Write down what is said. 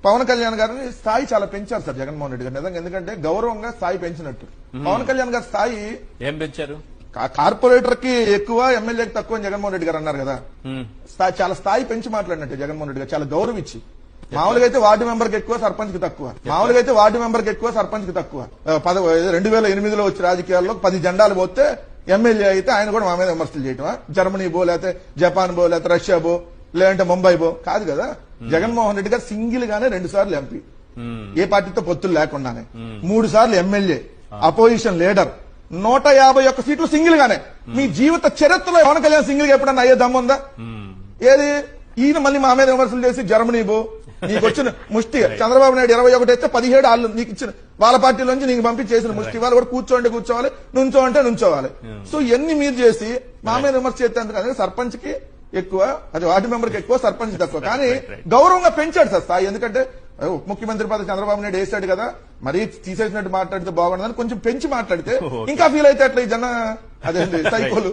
పవన్ కళ్యాణ్ గారిని స్థాయి చాలా పెంచారు సార్ జగన్మోహన్ రెడ్డి గారు నిజంగా. ఎందుకంటే గౌరవంగా స్థాయి పెంచినట్టు. పవన్ కళ్యాణ్ గారి స్థాయి ఏం పెంచారు? కార్పొరేటర్ కి ఎక్కువ, ఎమ్మెల్యేకి తక్కువ అని జగన్మోహన్ రెడ్డి గారు అన్నారు కదా. చాలా స్థాయి పెంచి మాట్లాడినట్టు జగన్మోహన్ రెడ్డి గారు, చాలా గౌరవించి. మామూలుగా అయితే వార్డు మెంబర్ కి ఎక్కువ, సర్పంచ్ కి తక్కువ. 2008లో వచ్చి రాజకీయాల్లో 10 జెండాలు పోతే ఎమ్మెల్యే అయితే ఆయన కూడా మా మీద విమర్శలు చేయటమా? జర్మనీ బో, లేకపోతే జపాన్ బో, లేకపోతే రష్యా బో, లేదంటే ముంబై బో కాదు కదా. జగన్మోహన్ రెడ్డి గారు సింగిల్ గానే 2 సార్లు ఎంపీ, ఏ పార్టీతో పొత్తులు లేకుండానే, 3 సార్లు ఎమ్మెల్యే, అపోజిషన్ లీడర్, 151 సీట్లు సింగిల్ గానే. మీ జీవిత చరిత్రలో పవన్ కళ్యాణ్ సింగిల్ గా ఎప్పుడన్నా అయ్యే దమ్ముందా? ఏది? ఈయన మళ్ళీ మా మీద విమర్శలు చేసి జర్మనీ బో, నీకు వచ్చిన ముష్టి చంద్రబాబు నాయుడు 21 అయితే 17 వాళ్ళు నీకు ఇచ్చిన వాళ్ళ పార్టీలోంచి నీకు పంపించేసిన ముష్టి వాళ్ళు కూడా కూర్చోవాలి, నుంచో అంటే నుంచోవాలి. సో ఇవన్నీ మీరు చేసి మా మీద విమర్శ చేస్తే సర్పంచ్ కి ఎక్కువ, అది వార్డు మెంబర్ కి ఎక్కువ, సర్పంచ్ తక్కువ. కానీ గౌరవంగా పెంచాడు సార్ స్థాయి. ఎందుకంటే ఉప ముఖ్యమంత్రి పదవి చంద్రబాబు నాయుడు వేసాడు కదా, మరీ తీసేసినట్టు మాట్లాడితే బాగుండదని కొంచెం పెంచి మాట్లాడితే ఇంకా ఫీల్ అయితే అట్లా ఈ జన అదే సైకోలు.